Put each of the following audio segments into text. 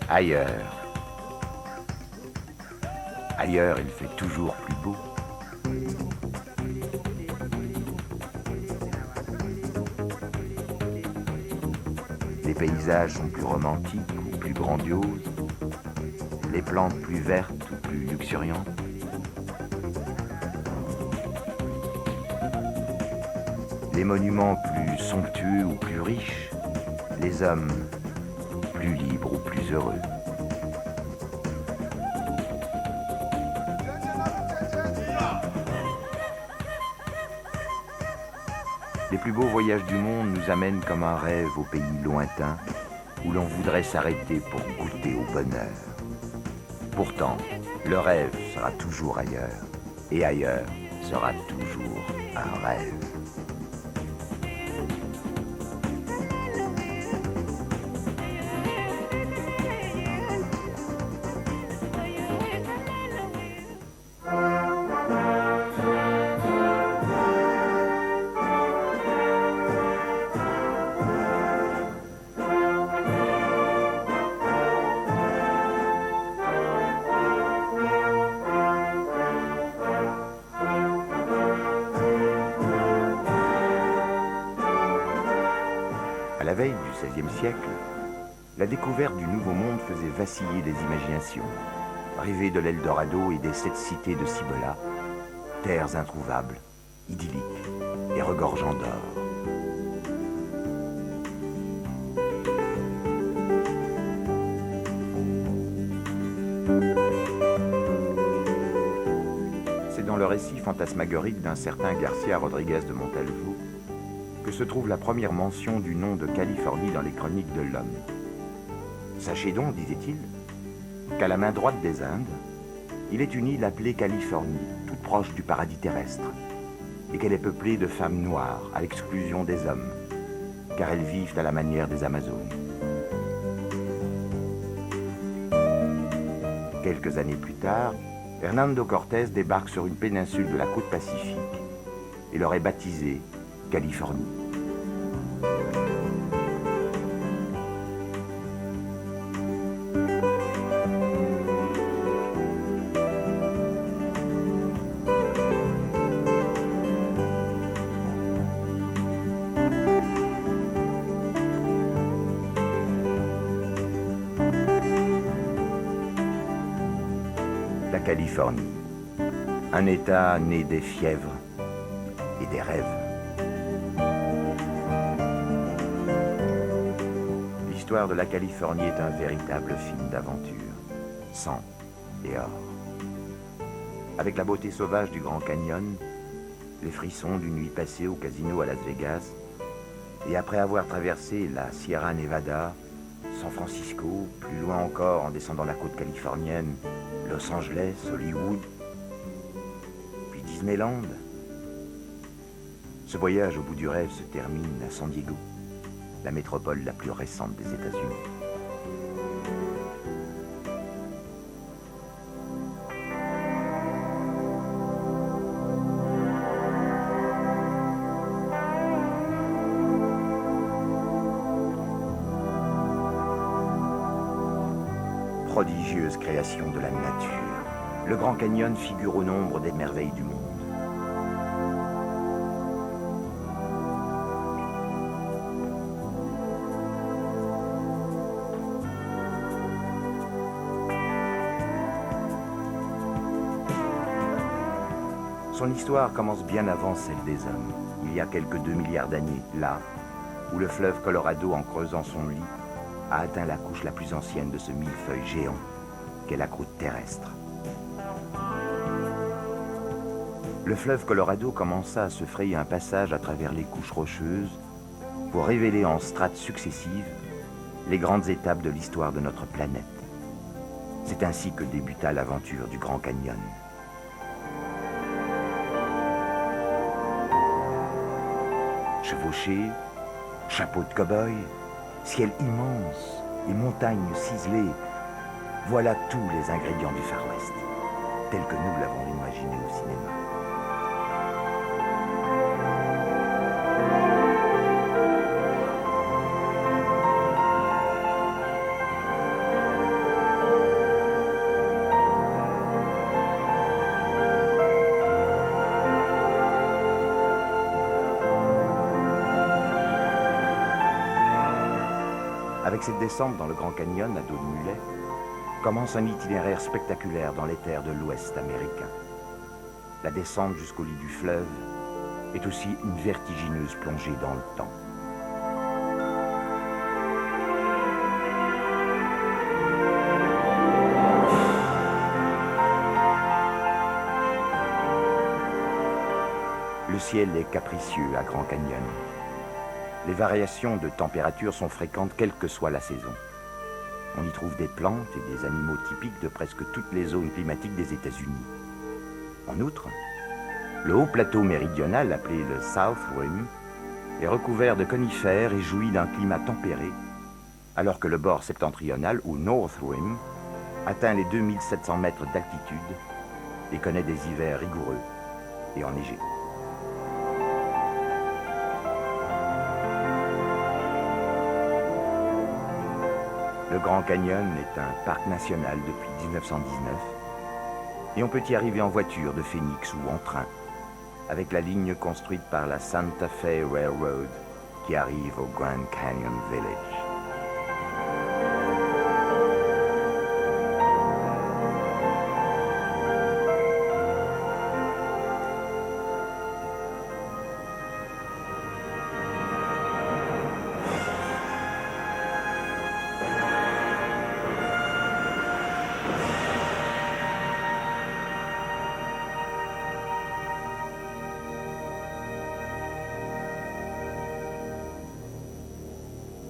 Ailleurs. Ailleurs, il fait toujours plus beau. Les paysages sont plus romantiques ou plus grandioses, les plantes plus vertes ou plus luxuriantes. Les monuments plus somptueux ou plus riches, les hommes plus libres ou plus heureux. Les plus beaux voyages du monde nous amènent comme un rêve au pays lointain où l'on voudrait s'arrêter pour goûter au bonheur. Pourtant, le rêve sera toujours ailleurs, et ailleurs sera toujours un rêve. À la veille du XVIe siècle, la découverte du Nouveau Monde faisait vaciller les imaginations, rêver de l'Eldorado et des 7 cités de Cibola, terres introuvables, idylliques et regorgeant d'or. C'est dans le récit fantasmagorique d'un certain Garcia Rodriguez de Montalvo que se trouve la première mention du nom de Californie dans les chroniques de l'homme. Sachez donc, disait-il, qu'à la main droite des Indes, il est une île appelée Californie, toute proche du paradis terrestre, et qu'elle est peuplée de femmes noires, à l'exclusion des hommes, car elles vivent à la manière des Amazones. Quelques années plus tard, Hernando Cortés débarque sur une péninsule de la côte Pacifique et leur est baptisée Californie. La Californie, un État né des fièvres et des rêves. L'histoire de la Californie est un véritable film d'aventure, sang et or. Avec la beauté sauvage du Grand Canyon, les frissons d'une nuit passée au casino à Las Vegas, et après avoir traversé la Sierra Nevada, San Francisco, plus loin encore en descendant la côte californienne, Los Angeles, Hollywood, puis Disneyland. Ce voyage au bout du rêve se termine à San Diego, la métropole la plus récente des États-Unis. Prodigieuse création de la nature, le Grand Canyon figure au nombre des merveilles du monde. Son histoire commence bien avant celle des hommes, il y a quelques 2 milliards d'années, là où le fleuve Colorado, en creusant son lit, a atteint la couche la plus ancienne de ce millefeuille géant qu'est la croûte terrestre. Le fleuve Colorado commença à se frayer un passage à travers les couches rocheuses pour révéler en strates successives les grandes étapes de l'histoire de notre planète. C'est ainsi que débuta l'aventure du Grand Canyon. Chevauchés, chapeau de cow-boy, ciel immense et montagnes ciselées, voilà tous les ingrédients du Far West, tels que nous l'avons imaginé au cinéma. Avec cette descente dans le Grand Canyon à dos de mulet, commence un itinéraire spectaculaire dans les terres de l'Ouest américain. La descente jusqu'au lit du fleuve est aussi une vertigineuse plongée dans le temps. Le ciel est capricieux à Grand Canyon. Les variations de température sont fréquentes quelle que soit la saison. On y trouve des plantes et des animaux typiques de presque toutes les zones climatiques des États-Unis. En outre, le haut plateau méridional, appelé le South Rim, est recouvert de conifères et jouit d'un climat tempéré, alors que le bord septentrional, ou North Rim, atteint les 2700 mètres d'altitude et connaît des hivers rigoureux et enneigés. Le Grand Canyon est un parc national depuis 1919 et on peut y arriver en voiture de Phoenix ou en train, avec la ligne construite par la Santa Fe Railroad qui arrive au Grand Canyon Village.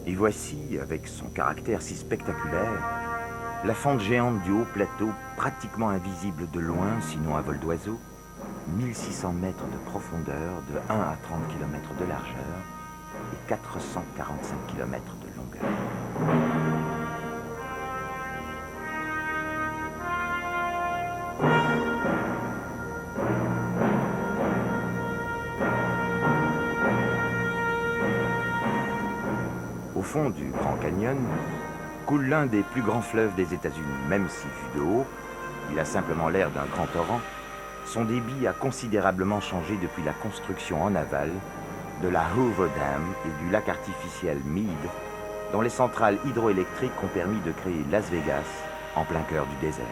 Et voici, avec son caractère si spectaculaire, la fente géante du haut plateau, pratiquement invisible de loin, sinon à vol d'oiseau, 1600 mètres de profondeur, de 1 à 30 km de largeur et 445 km de longueur. Au fond du Grand Canyon coule l'un des plus grands fleuves des États-Unis. Même si vu de haut, il a simplement l'air d'un grand torrent, son débit a considérablement changé depuis la construction en aval de la Hoover Dam et du lac artificiel Meade, dont les centrales hydroélectriques ont permis de créer Las Vegas en plein cœur du désert.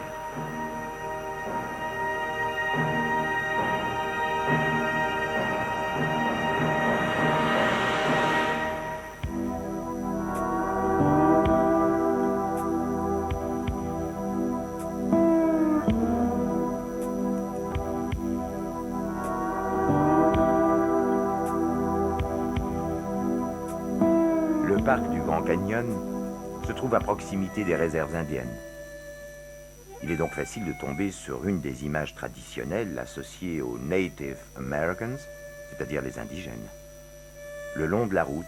Le parc du Grand Canyon se trouve à proximité des réserves indiennes. Il est donc facile de tomber sur une des images traditionnelles associées aux Native Americans, c'est-à-dire les indigènes. Le long de la route,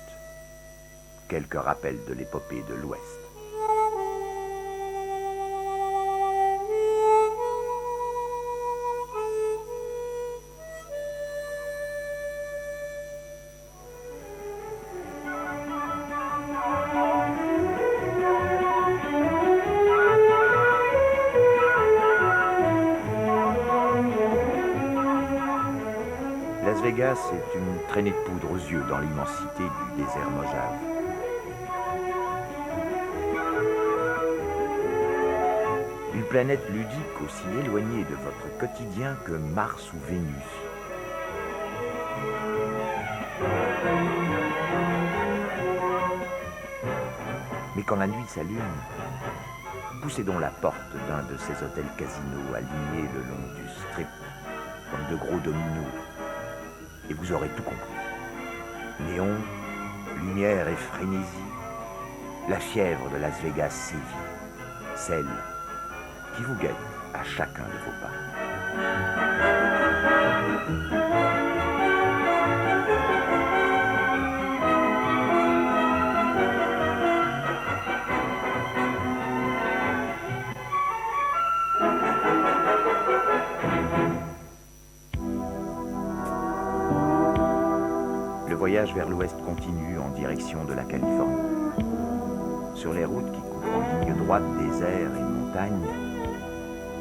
quelques rappels de l'épopée de l'Ouest. Las Vegas est une traînée de poudre aux yeux dans l'immensité du désert Mojave. Une planète ludique aussi éloignée de votre quotidien que Mars ou Vénus. Mais quand la nuit s'allume, poussez donc la porte d'un de ces hôtels casinos alignés le long du strip, comme de gros dominos, et vous aurez tout compris. Néon, lumière et frénésie, la fièvre de Las Vegas sévit, celle qui vous guette à chacun de vos pas. Le voyage vers l'ouest continue en direction de la Californie. Sur les routes qui coupent en ligne droite désert et montagnes,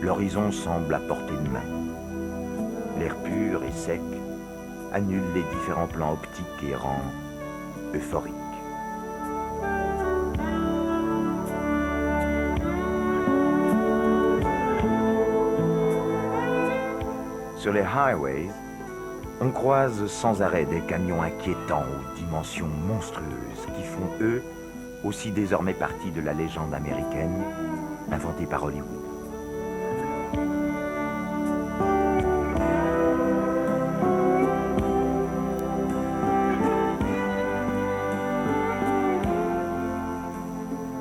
l'horizon semble à portée de main. L'air pur et sec annule les différents plans optiques et rend euphorique. Sur les highways, on croise sans arrêt des camions inquiétants aux dimensions monstrueuses qui font, eux, aussi désormais partie de la légende américaine inventée par Hollywood.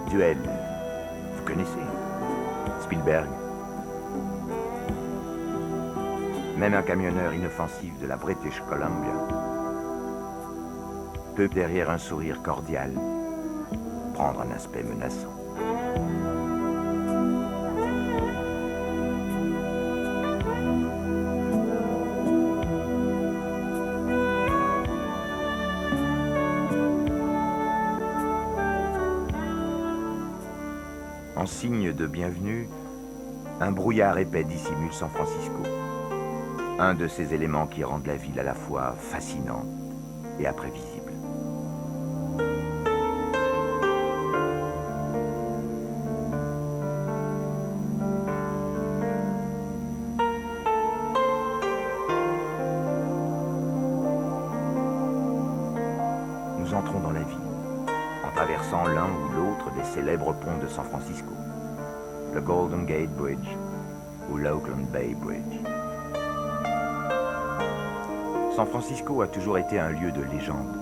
Duel, vous connaissez Spielberg. Même un camionneur inoffensif de la British Columbia peut, derrière un sourire cordial, prendre un aspect menaçant. En signe de bienvenue, un brouillard épais dissimule San Francisco. Un de ces éléments qui rendent la ville à la fois fascinante et imprévisible. Nous entrons dans la ville, en traversant l'un ou l'autre des célèbres ponts de San Francisco, le Golden Gate Bridge ou l'Oakland Bay Bridge. San Francisco a toujours été un lieu de légende.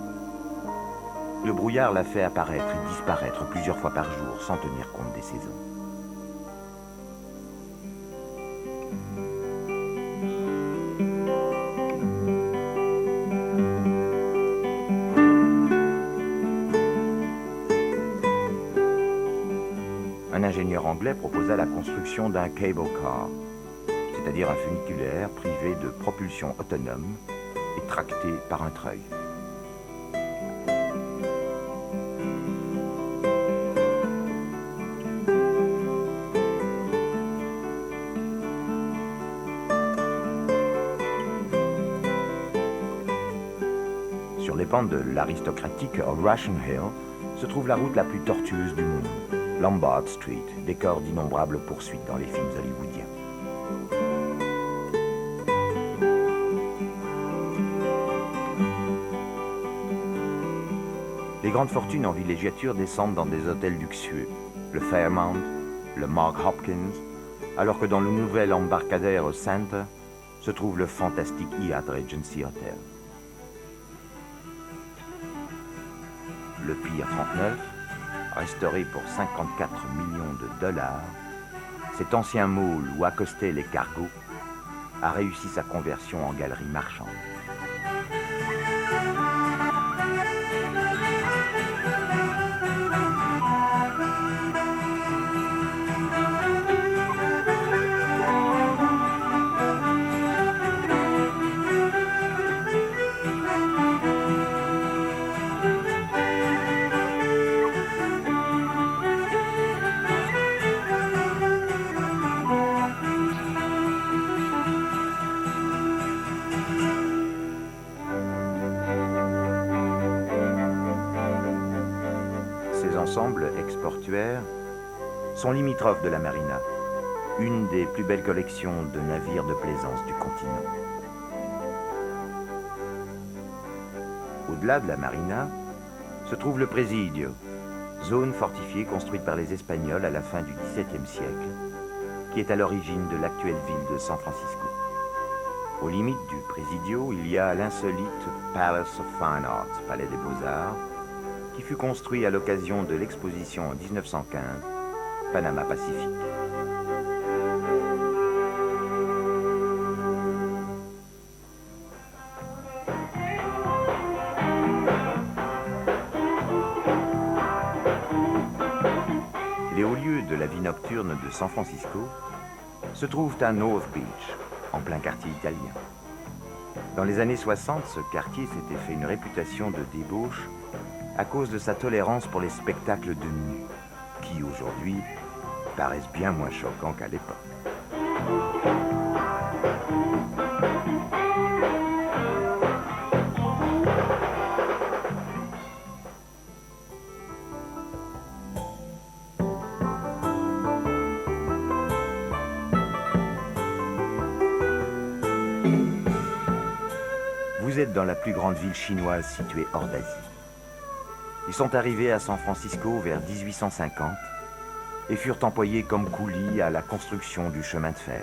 Le brouillard l'a fait apparaître et disparaître plusieurs fois par jour sans tenir compte des saisons. Un ingénieur anglais proposa la construction d'un cable car, c'est-à-dire un funiculaire privé de propulsion autonome et tracté par un treuil. Sur les pentes de l'aristocratique Russian Hill se trouve la route la plus tortueuse du monde, Lombard Street, décor d'innombrables poursuites dans les films hollywoodiens. Les grandes fortunes en villégiature descendent dans des hôtels luxueux, le Fairmont, le Mark Hopkins, alors que dans le nouvel Embarcadero Center se trouve le fantastique Hyatt Regency Hotel. Le Pier 39, restauré pour 54 millions de dollars, cet ancien mall où accostaient les cargos a réussi sa conversion en galerie marchande. Ces ensembles exportuaires sont limitrophes de la marina, une des plus belles collections de navires de plaisance du continent. Au-delà de la marina se trouve le Presidio, zone fortifiée construite par les Espagnols à la fin du XVIIe siècle, qui est à l'origine de l'actuelle ville de San Francisco. Aux limites du Presidio, il y a l'insolite Palace of Fine Arts, Palais des Beaux-Arts, qui fut construit à l'occasion de l'exposition en 1915, Panama Pacific. Les hauts lieux de la vie nocturne de San Francisco se trouvent à North Beach, en plein quartier italien. Dans les années 60, ce quartier s'était fait une réputation de débauche à cause de sa tolérance pour les spectacles de nuit, qui aujourd'hui paraissent bien moins choquants qu'à l'époque. vous êtes dans la plus grande ville chinoise située hors d'Asie. Ils sont arrivés à San Francisco vers 1850 et furent employés comme coulis à la construction du chemin de fer.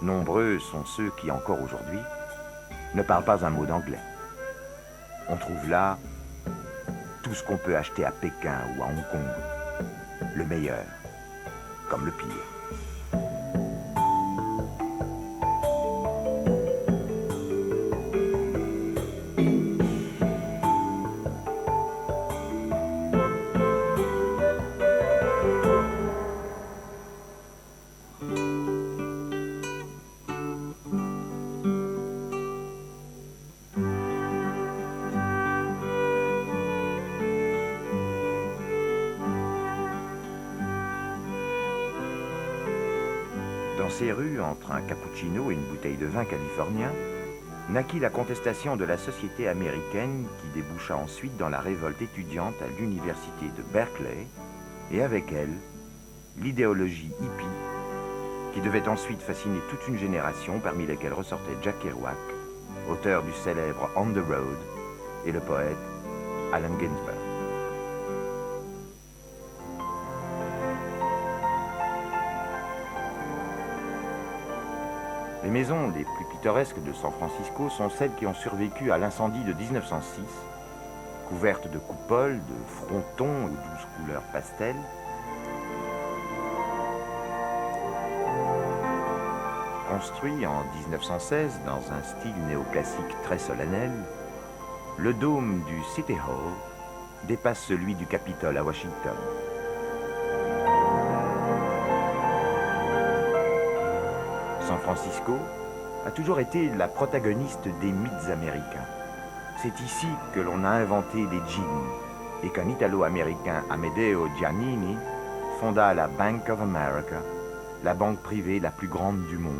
Nombreux sont ceux qui, encore aujourd'hui, ne parlent pas un mot d'anglais. On trouve là tout ce qu'on peut acheter à Pékin ou à Hong Kong. Le meilleur, comme le pire. Dans ces rues, entre un cappuccino et une bouteille de vin californien, naquit la contestation de la société américaine qui déboucha ensuite dans la révolte étudiante à l'université de Berkeley, et avec elle, l'idéologie hippie, qui devait ensuite fasciner toute une génération, parmi lesquelles ressortait Jack Kerouac, auteur du célèbre On the Road, et le poète Allen Ginsberg. Les maisons les plus pittoresques de San Francisco sont celles qui ont survécu à l'incendie de 1906, couvertes de coupoles, de frontons aux 12 couleurs pastel. Construit en 1916 dans un style néoclassique très solennel, le dôme du City Hall dépasse celui du Capitole à Washington. San Francisco a toujours été la protagoniste des mythes américains. C'est ici que l'on a inventé les jeans et qu'un Italo-américain, Amedeo Giannini, fonda la Bank of America, la banque privée la plus grande du monde.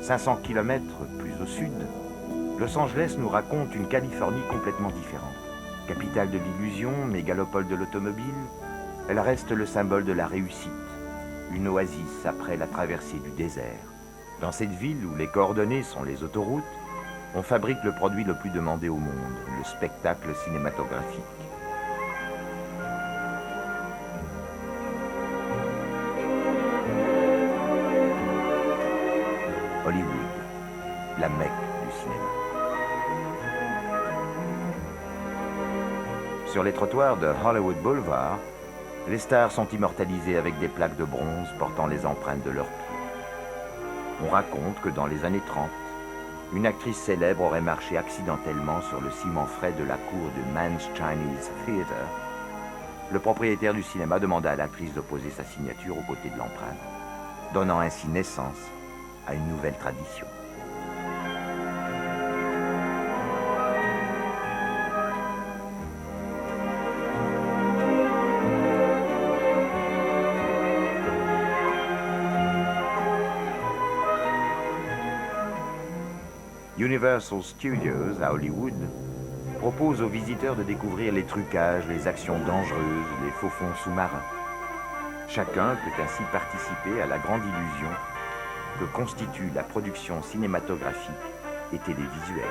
« 500 km plus au sud, Los Angeles nous raconte une Californie complètement différente. Capitale de l'illusion, mégalopole de l'automobile, elle reste le symbole de la réussite, une oasis après la traversée du désert. Dans cette ville où les coordonnées sont les autoroutes, on fabrique le produit le plus demandé au monde, le spectacle cinématographique. Hollywood, la Mecque du cinéma. Sur les trottoirs de Hollywood Boulevard, les stars sont immortalisées avec des plaques de bronze portant les empreintes de leurs pieds. On raconte que dans les années 30, une actrice célèbre aurait marché accidentellement sur le ciment frais de la cour du Mann's Chinese Theatre. Le propriétaire du cinéma demanda à l'actrice de poser sa signature aux côtés de l'empreinte, donnant ainsi naissance à une nouvelle tradition. Universal Studios à Hollywood propose aux visiteurs de découvrir les trucages, les actions dangereuses, les faux fonds sous-marins. Chacun peut ainsi participer à la grande illusion que constitue la production cinématographique et télévisuelle.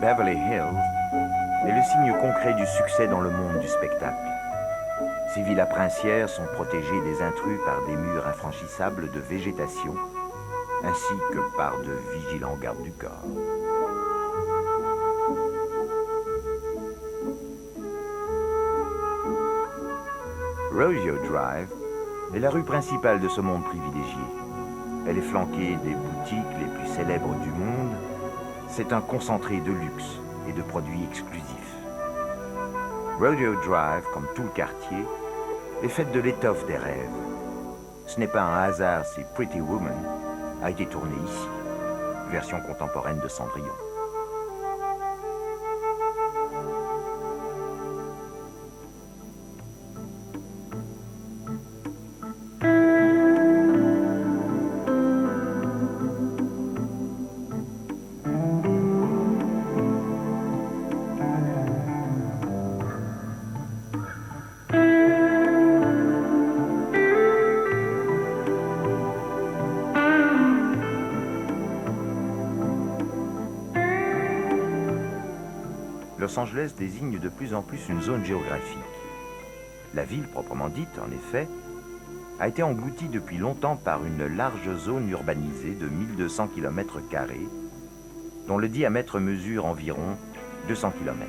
Beverly Hills est le signe concret du succès dans le monde du spectacle. Ces villas princières sont protégées des intrus par des murs infranchissables de végétation, ainsi que par de vigilants gardes du corps. Rodeo Drive est la rue principale de ce monde privilégié. Elle est flanquée des boutiques les plus célèbres du monde. C'est un concentré de luxe et de produits exclusifs. Rodeo Drive, comme tout le quartier, est faite de l'étoffe des rêves. Ce n'est pas un hasard si Pretty Woman a été tournée ici, version contemporaine de Cendrillon. Los Angeles désigne de plus en plus une zone géographique. La ville proprement dite, en effet, a été engloutie depuis longtemps par une large zone urbanisée de 1200 km², dont le diamètre mesure environ 200 km.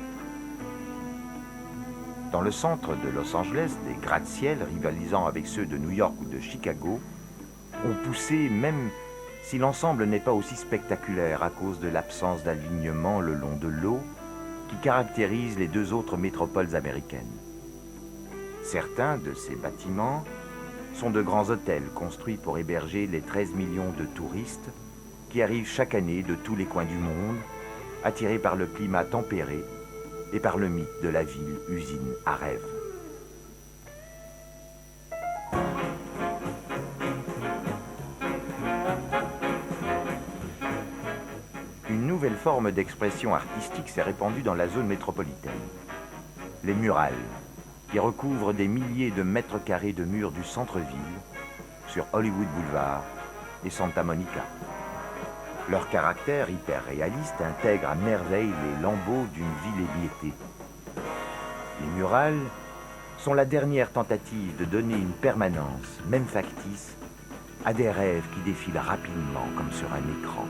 Dans le centre de Los Angeles, des gratte-ciel rivalisant avec ceux de New York ou de Chicago ont poussé, même si l'ensemble n'est pas aussi spectaculaire à cause de l'absence d'alignement le long de l'eau qui caractérise les deux autres métropoles américaines. Certains de ces bâtiments sont de grands hôtels construits pour héberger les 13 millions de touristes qui arrivent chaque année de tous les coins du monde, attirés par le climat tempéré et par le mythe de la ville-usine à rêve. Une nouvelle forme d'expression artistique s'est répandue dans la zone métropolitaine. Les murales, qui recouvrent des milliers de mètres carrés de murs du centre-ville, sur Hollywood Boulevard et Santa Monica. Leur caractère hyper réaliste intègre à merveille les lambeaux d'une ville émiettée. Les murales sont la dernière tentative de donner une permanence, même factice, à des rêves qui défilent rapidement comme sur un écran.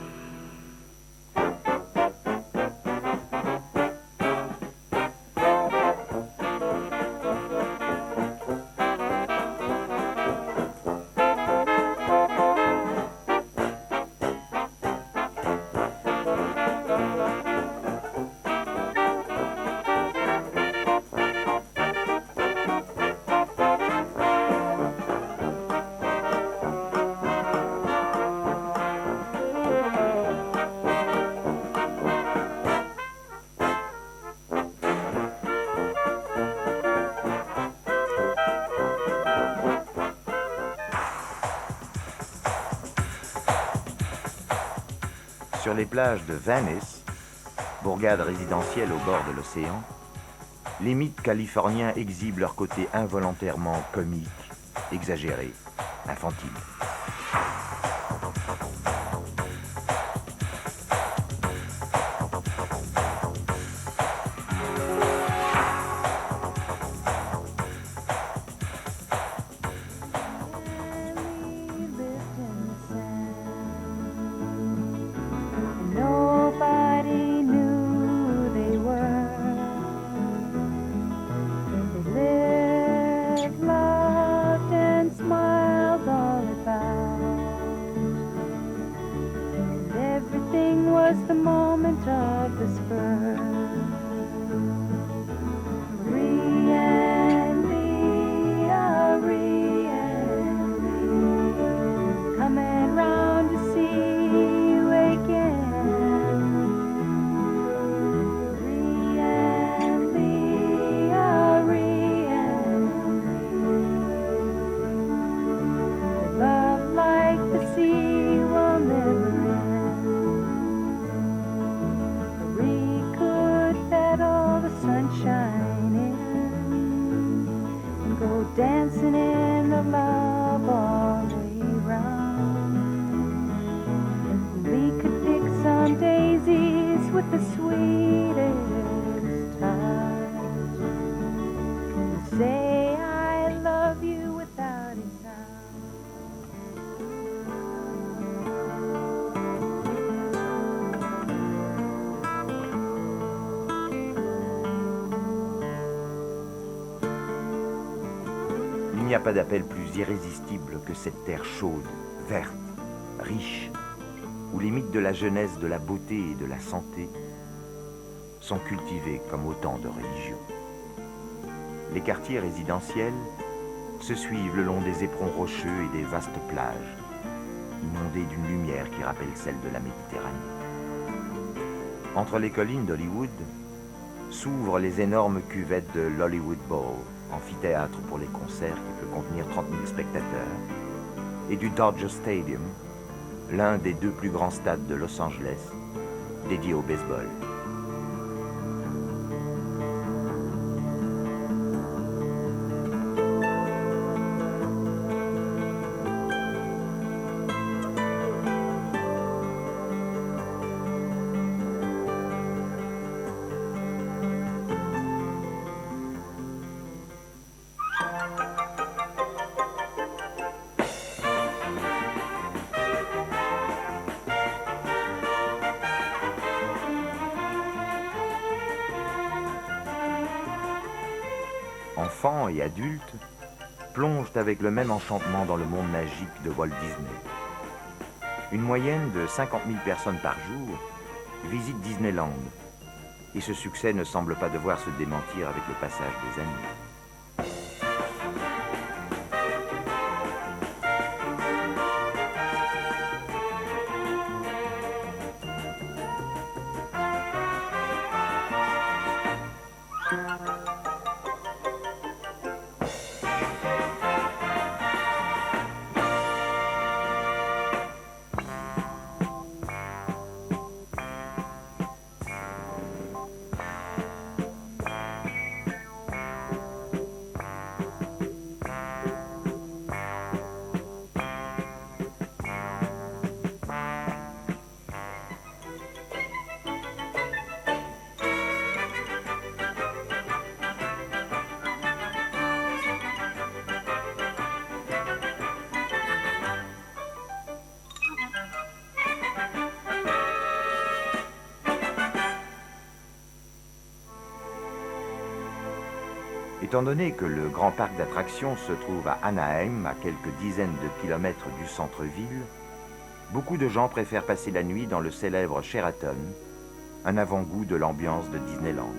Sur les plages de Venice, bourgade résidentielle au bord de l'océan, les mythes californiens exhibent leur côté involontairement comique, exagéré, infantile. Dancing in the love all day round. We could pick some daisies with the sweet n'y a pas d'appel plus irrésistible que cette terre chaude, verte, riche, où les mythes de la jeunesse, de la beauté et de la santé sont cultivés comme autant de religions. Les quartiers résidentiels se suivent le long des éperons rocheux et des vastes plages, inondées d'une lumière qui rappelle celle de la Méditerranée. Entre les collines d'Hollywood s'ouvrent les énormes cuvettes de l'Hollywood Bowl, amphithéâtre pour les concerts qui peut contenir 30 000 spectateurs, et du Dodger Stadium, l'un des deux plus grands stades de Los Angeles, dédié au baseball. Enfants et adultes plongent avec le même enchantement dans le monde magique de Walt Disney. Une moyenne de 50 000 personnes par jour visitent Disneyland, et ce succès ne semble pas devoir se démentir avec le passage des années. Étant donné que le grand parc d'attractions se trouve à Anaheim, à quelques dizaines de kilomètres du centre-ville, beaucoup de gens préfèrent passer la nuit dans le célèbre Sheraton, un avant-goût de l'ambiance de Disneyland.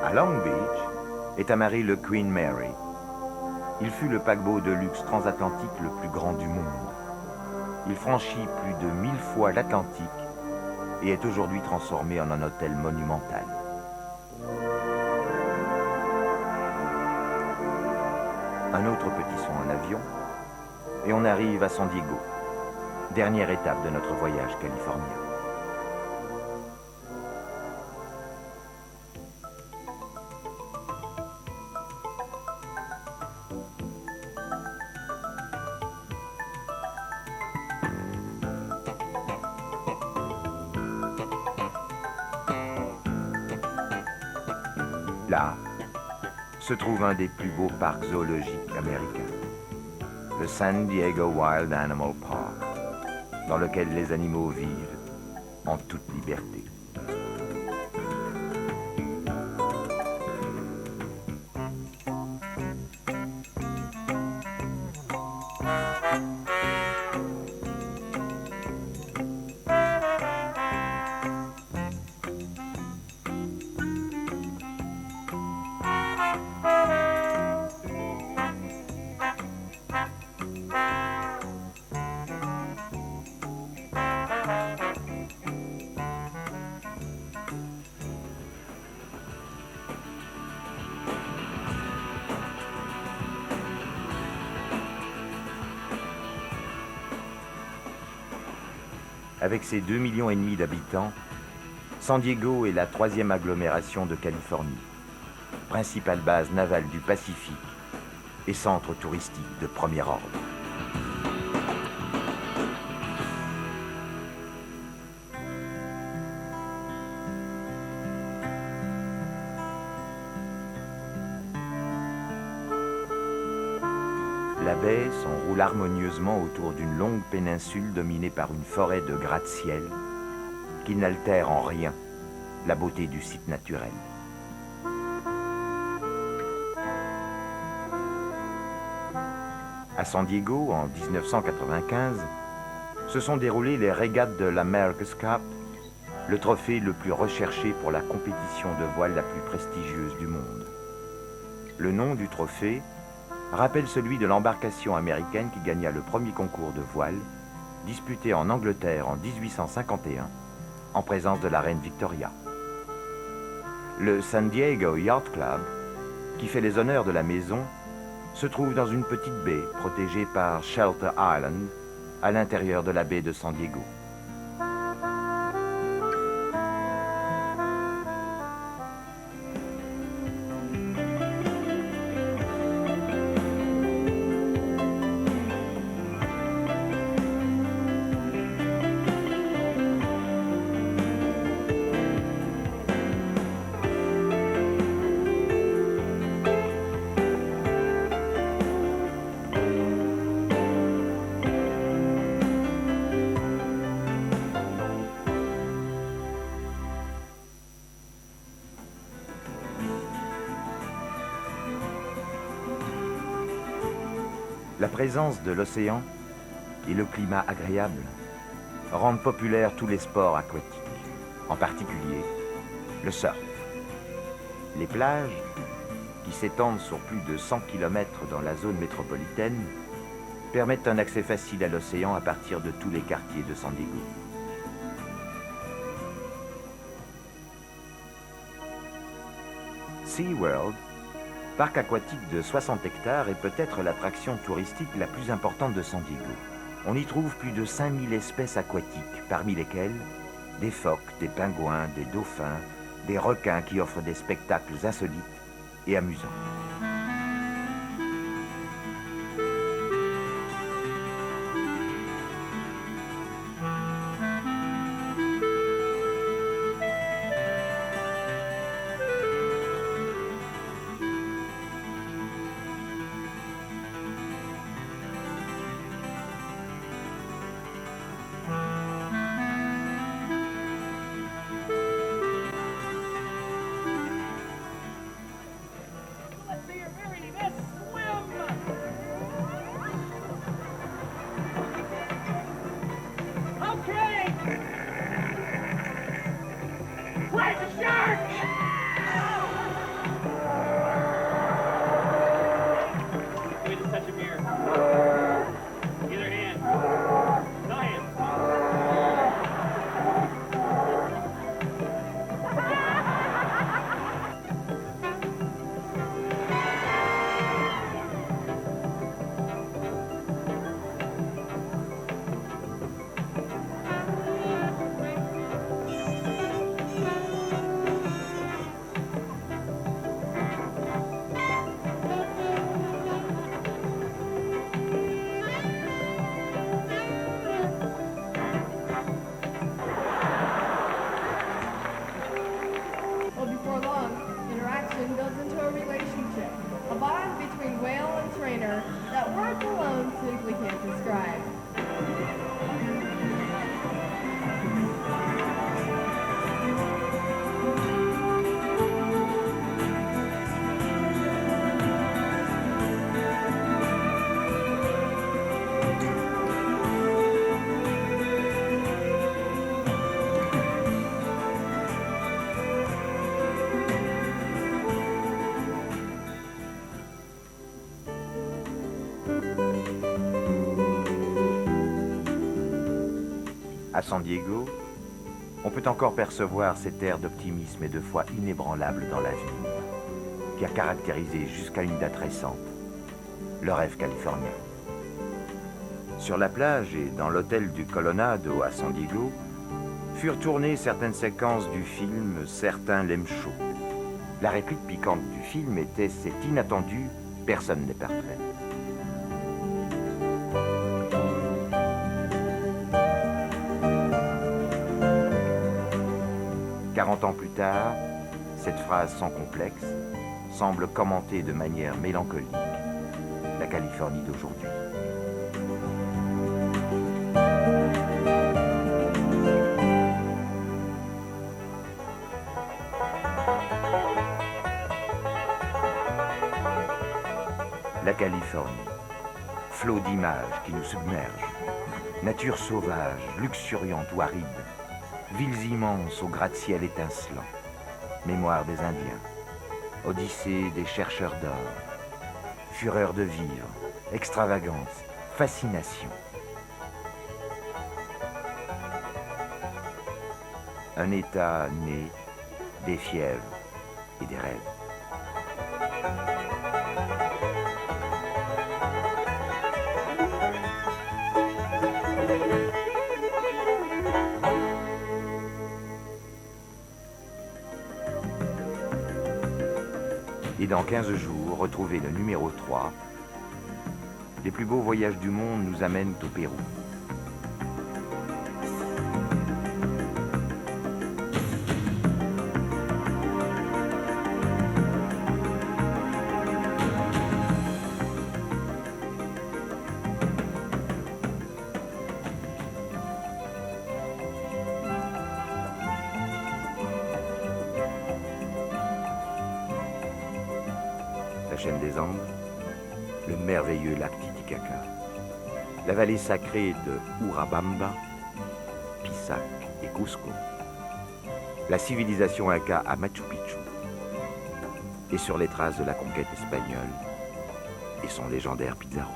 À Long Beach est amarré le Queen Mary. Il fut le paquebot de luxe transatlantique le plus grand du monde. Il franchit plus de 1000 fois l'Atlantique et est aujourd'hui transformé en un hôtel monumental. Un autre petit saut en avion et on arrive à San Diego, dernière étape de notre voyage californien. Là se trouve un des plus beaux parcs zoologiques américains, le San Diego Wild Animal Park, dans lequel les animaux vivent en toute liberté. Avec ses 2,5 millions d'habitants, San Diego est la troisième agglomération de Californie, principale base navale du Pacifique et centre touristique de premier ordre. baie s'enroule harmonieusement autour d'une longue péninsule dominée par une forêt de gratte-ciel qui n'altère en rien la beauté du site naturel. À San Diego, en 1995, se sont déroulées les régates de l'America's Cup, le trophée le plus recherché pour la compétition de voile la plus prestigieuse du monde. Le nom du trophée rappelle celui de l'embarcation américaine qui gagna le premier concours de voile, disputé en Angleterre en 1851, en présence de la reine Victoria. Le San Diego Yacht Club, qui fait les honneurs de la maison, se trouve dans une petite baie protégée par Shelter Island, à l'intérieur de la baie de San Diego. La présence de l'océan et le climat agréable rendent populaires tous les sports aquatiques, en particulier le surf. Les plages, qui s'étendent sur plus de 100 km dans la zone métropolitaine, permettent un accès facile à l'océan à partir de tous les quartiers de San Diego. SeaWorld, parc aquatique de 60 hectares, est peut-être l'attraction touristique la plus importante de San Diego. On y trouve plus de 5000 espèces aquatiques, parmi lesquelles des phoques, des pingouins, des dauphins, des requins qui offrent des spectacles insolites et amusants. That words alone simply can't describe. À San Diego, on peut encore percevoir cet air d'optimisme et de foi inébranlable dans l'avenir, qui a caractérisé jusqu'à une date récente le rêve californien. Sur la plage et dans l'hôtel du Colorado à San Diego, furent tournées certaines séquences du film Certains l'aiment chaud. La réplique piquante du film était « C'est inattendu, personne n'est parfait ». 40 ans plus tard, cette phrase sans complexe semble commenter de manière mélancolique la Californie d'aujourd'hui. La Californie, flot d'images qui nous submergent, nature sauvage, luxuriante ou aride, villes immenses au gratte-ciel étincelant, mémoire des Indiens, odyssée des chercheurs d'or, fureur de vivre, extravagance, fascination. Un État né des fièvres et des rêves. Et dans 15 jours, retrouvez le numéro 3. Les plus beaux voyages du monde nous amènent au Pérou. La chaîne des Andes, le merveilleux lac Titicaca, la vallée sacrée de Urabamba, Pisac et Cusco, la civilisation inca à Machu Picchu, et sur les traces de la conquête espagnole et son légendaire Pizarro.